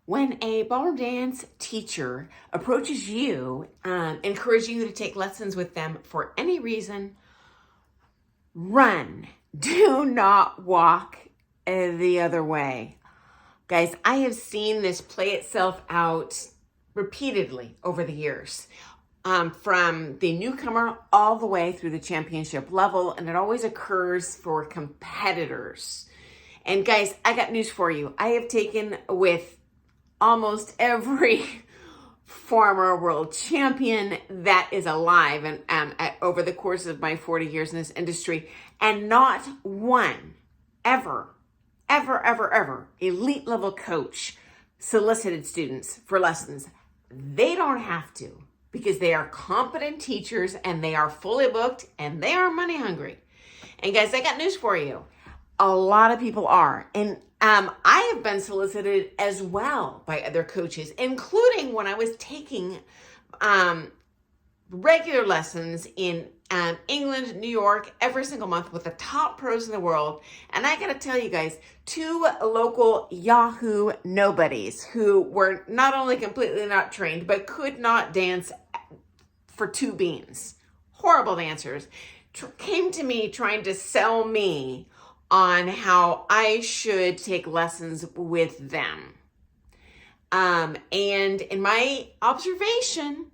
When a ballroom dance teacher approaches you, encouraging you to take lessons with them for any reason, run. Do not walk the other way. Guys, I have seen this play itself out repeatedly over the years, from the newcomer all the way through the championship level, and it always occurs for competitors. And guys, I got news for you. I have taken with almost every former world champion that is alive and over the course of my 40 years in this industry, and not one ever elite level coach solicited students for lessons. They don't have to, because they are competent teachers and they are fully booked and they are money hungry. And guys, I got news for you. A lot of people are. And I have been solicited as well by other coaches, including when I was taking regular lessons in England, New York, every single month with the top pros in the world. And I got to tell you guys, 2 local Yahoo nobodies who were not only completely not trained, but could not dance for 2 beans. Horrible dancers. Came to me trying to sell me on how I should take lessons with them. And in my observation,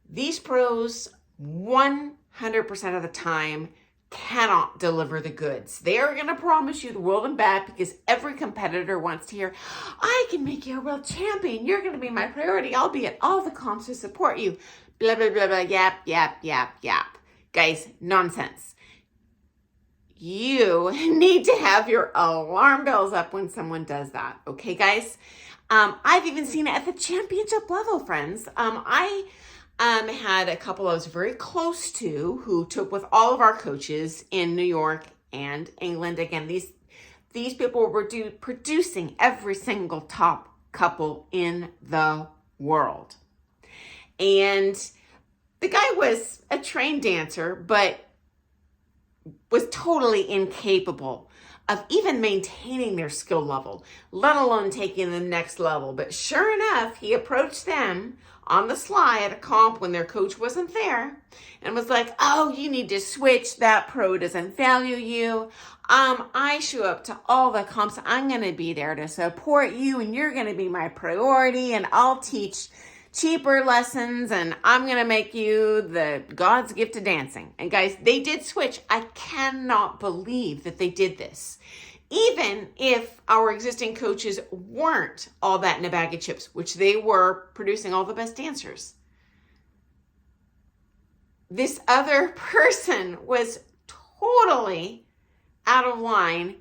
these pros 100% of the time cannot deliver the goods. They are going to promise you the world and back, because every competitor wants to hear, I can make you a world champion. You're going to be my priority. I'll be at all the comps to support you. Blah, blah, blah, blah, yap. Guys, nonsense. You need to have your alarm bells up when someone does that. Okay, guys? I've even seen it at the championship level, friends. I had a couple I was very close to who took with all of our coaches in New York and England. Again, these people were producing every single top couple in the world. And the guy was a trained dancer, but was totally incapable of even maintaining their skill level, let alone taking the next level. But sure enough, he approached them on the sly at a comp when their coach wasn't there and was like, oh, you need to switch. That pro doesn't value you. I show up to all the comps. I'm going to be there to support you, and you're going to be my priority, and I'll teach cheaper lessons, and I'm going to make you the God's gift to dancing. And guys, they did switch. I cannot believe that they did this. Even if our existing coaches weren't all that in a bag of chips, which they were, producing all the best dancers. This other person was totally out of line,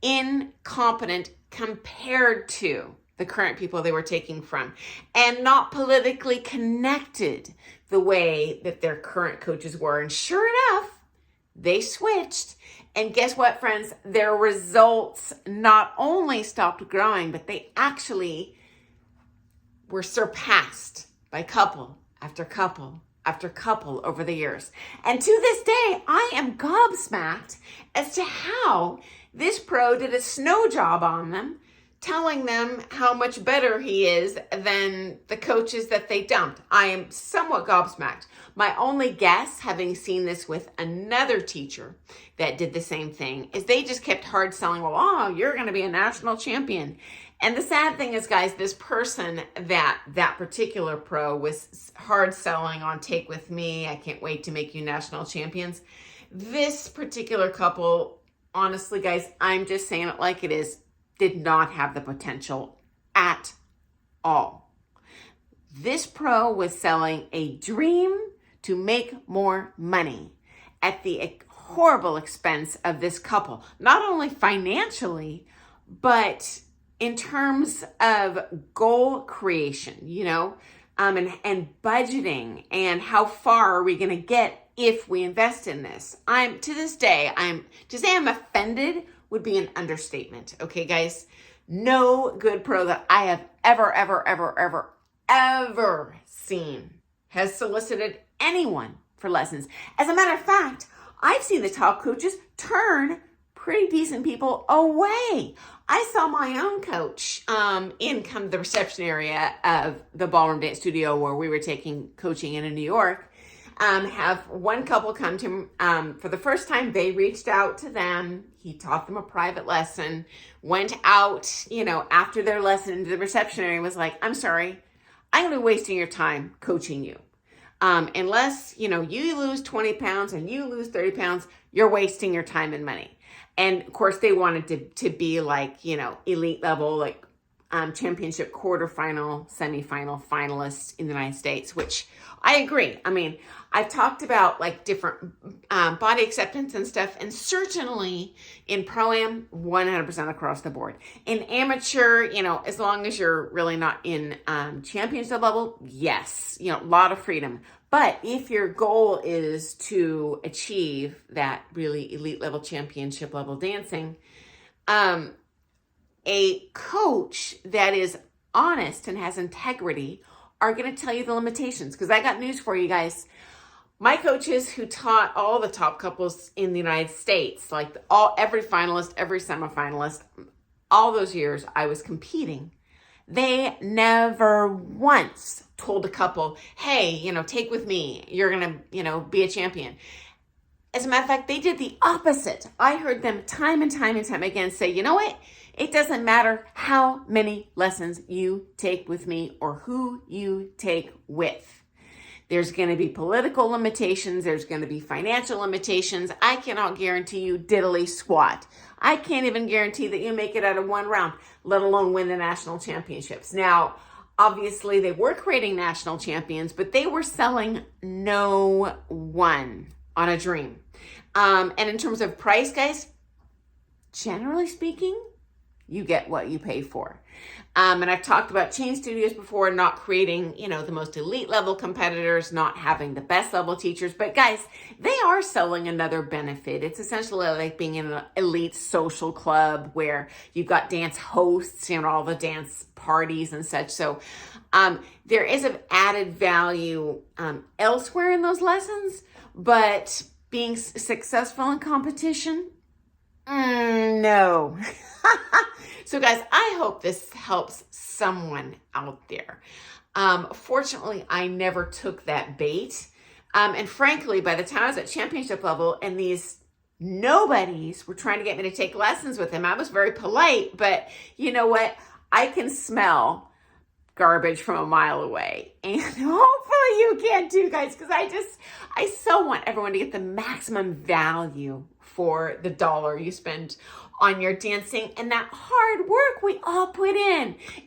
incompetent compared to the current people they were taking from, and not politically connected the way that their current coaches were. And sure enough, they switched. And guess what, friends? Their results not only stopped growing, but they actually were surpassed by couple after couple after couple over the years. And to this day, I am gobsmacked as to how this pro did a snow job on them, telling them how much better he is than the coaches that they dumped. I am somewhat gobsmacked. My only guess, having seen this with another teacher that did the same thing, is they just kept hard selling, well, oh, you're going to be a national champion. And the sad thing is, guys, this person, that particular pro was hard selling on take with me. I can't wait to make you national champions. This particular couple, honestly, guys, I'm just saying it like it is, did not have the potential at all. This pro was selling a dream to make more money at the horrible expense of this couple, not only financially, but in terms of goal creation, and budgeting, and how far are we going to get if we invest in this. To say I'm offended would be an understatement. Okay, guys, no good pro that I have ever seen has solicited anyone for lessons. As a matter of fact, I've seen the top coaches turn pretty decent people away. I saw my own coach in kind of the reception area of the Ballroom Dance Studio where we were taking coaching in New York. Have one couple come to him for the first time. They reached out to them. He taught them a private lesson, went out, after their lesson into the reception area and was like, I'm sorry, I'm going to be wasting your time coaching you. Unless, you lose 20 pounds and you lose 30 pounds, you're wasting your time and money. And of course they wanted to be like, elite level, like championship quarterfinal, semifinal finalists in the United States, which I agree. I mean, I've talked about like different body acceptance and stuff, and certainly in Pro-Am, 100% across the board. In amateur, as long as you're really not in championship level, yes, a lot of freedom. But if your goal is to achieve that really elite level, championship level dancing, a coach that is honest and has integrity are going to tell you the limitations. Because I got news for you guys. My coaches who taught all the top couples in the United States, like every finalist, every semifinalist, all those years I was competing, they never once told a couple, hey, take with me, you're going to, be a champion. As a matter of fact, they did the opposite. I heard them time and time and time again say, you know what? It doesn't matter how many lessons you take with me or who you take with. There's going to be political limitations. There's going to be financial limitations. I cannot guarantee you diddly squat. I can't even guarantee that you make it out of one round, let alone win the national championships. Now, obviously, they were creating national champions, but they were selling no one on a dream. And in terms of price, guys, generally speaking, you get what you pay for. And I've talked about chain studios before, not creating, the most elite level competitors, not having the best level teachers. But guys, they are selling another benefit. It's essentially like being in an elite social club where you've got dance hosts and all the dance parties and such. So there is an added value elsewhere in those lessons, but being successful in competition, no. So guys, I hope this helps someone out there. Fortunately, I never took that bait. And frankly, by the time I was at championship level and these nobodies were trying to get me to take lessons with him, I was very polite, but you know what? I can smell garbage from a mile away. And hopefully you can too, guys, because I so want everyone to get the maximum value for the dollar you spend on your dancing and that hard work we all put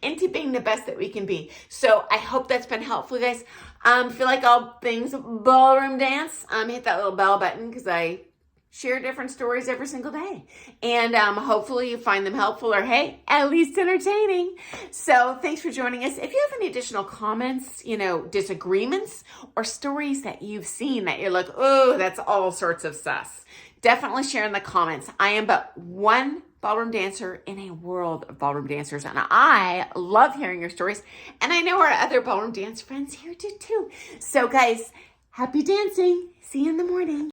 into being the best that we can be. So I hope that's been helpful, guys. If you like all things ballroom dance, hit that little bell button because I share different stories every single day. And hopefully you find them helpful or, hey, at least entertaining. So thanks for joining us. If you have any additional comments, disagreements, or stories that you've seen that you're like, oh, that's all sorts of sus, definitely share in the comments. I am but one ballroom dancer in a world of ballroom dancers, and I love hearing your stories. And I know our other ballroom dance friends here do too. So guys, happy dancing. See you in the morning.